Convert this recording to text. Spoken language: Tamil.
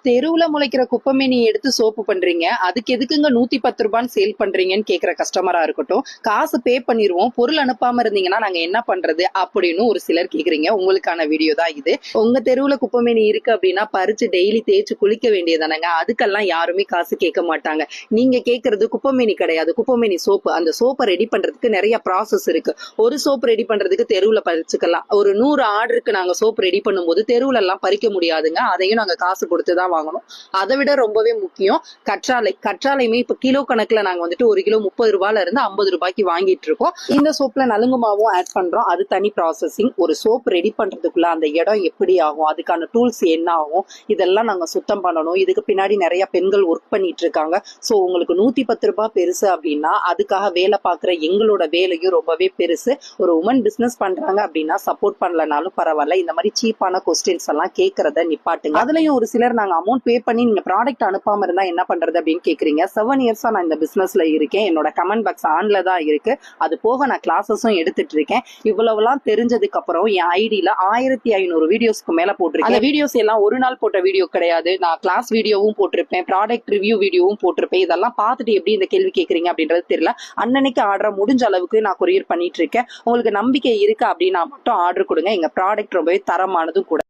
தெருவுல முளைக்கிற குப்பைமேனி எடுத்து சோப்பு பண்றீங்க, அதுக்கு எதுக்குங்க 110 ரூபான்னு சேல் பண்றீங்கன்னு கேக்குற கஸ்டமரா இருக்கட்டும். காசு பே பண்ணிருவோம், பொருள் அனுப்பாம இருந்தீங்கன்னா நாங்க என்ன பண்றது அப்படின்னு ஒரு சிலர் கேக்குறீங்க. உங்களுக்கான வீடியோ தான் இது. உங்க தெருவுல குப்பைமேனி இருக்கு அப்படின்னா பறிச்சு டெய்லி தேய்ச்சு குளிக்க வேண்டியதானங்க. அதுக்கெல்லாம் யாருமே காசு கேட்க மாட்டாங்க. நீங்க கேக்குறது குப்பைமேனி கிடையாது, குப்பைமேனி சோப்பு. அந்த சோப்பை ரெடி பண்றதுக்கு நிறைய ப்ராசஸ் இருக்கு. ஒரு சோப்பு ரெடி பண்றதுக்கு தெருவுல பறிச்சுக்கலாம். ஒரு 100 ஆர்டருக்கு நாங்க சோப்பு ரெடி பண்ணும்போது தெருவுல எல்லாம் பறிக்க முடியாதுங்க. அதையும் நாங்க காசு கொடுத்துதான் வாங்கணும். அதை விட ரொம்பவே முக்கியம் கற்றாழையுமே இப்ப கிலோ கணக்குல நாங்க வந்துட்டு 1 கிலோ 30 ரூபாயில இருந்து 50 ரூபாய்க்கு வாங்கிட்டு இருக்கோம். இந்த சோப்ல நலுங்கு மாவும் ஆட் பண்றோம். அது தனி ப்ராசஸிங். ஒரு சோப் ரெடி பண்றதுக்குள்ள அந்த இடம் எப்படி ஆகும், அதுக்கான டூல்ஸ் என்ன ஆகும், இதெல்லாம் நாங்க சுத்தம் பண்ணணும். இதுக்கு பின்னாடி நிறைய பெண்கள் ஒர்க் பண்ணிட்டு இருக்காங்க. சோ உங்களுக்கு 110 ரூபாய் பெருசு அப்படின்னா அதுக்காக வேலை பார்க்குற எங்களோட வேலையும் ரொம்பவே பெருசு. ஒரு உமன் பிசினஸ் பண்றாங்க அப்படின்னா சப்போர்ட் பண்ணலனாலும் பரவாயில்ல, இந்த மாதிரி சீப்பான கொஸ்டின்ஸ் எல்லாம் கேட்கறத நிப்பாட்டுங்க. அதுலயும் ஒரு சிலர் நாங்க அமௌண்ட் பே பண்ணி நீங்க ப்ராடக்ட் அனுப்பாம இருந்தா என்ன பண்றது அப்படின்னு கேக்குறீங்க. 7 இயர்ஸா நான் இந்த பிசினஸ்ல இருக்கேன். என்னோட கமெண்ட் பாக்ஸ் ஆன்ல தான் இருக்கு. அது போக நான் கிளாஸஸும் எடுத்துட்டு இருக்கேன். இவ்வளவுலாம் தெரிஞ்சதுக்கு அப்புறம் என் ஐடியில 1500 வீடியோஸ்க்கு மேல போட்டிருக்கேன். அந்த வீடியோஸ் எல்லாம் ஒரு நாள் போட்ட வீடியோ கிடையாது. நான் கிளாஸ் வீடியோவும் போட்டிருப்பேன், ப்ராடக்ட் ரிவ்யூ வீடியோவும் போட்டிருப்பேன். இதெல்லாம் பார்த்துட்டு எப்படி இந்த கேள்வி கேட்கறீங்க அப்படின்றது தெரியல. அன்னன்னைக்கு ஆர்டர் முடிஞ்ச அளவுக்கு நான் கொரியர் பண்ணிட்டு இருக்கேன். உங்களுக்கு நம்பிக்கை இருக்கு அப்படின்னா மட்டும் ஆர்டர் கொடுங்க. எங்க ப்ராடக்ட் ரொம்பவே தரமானதும் கூட.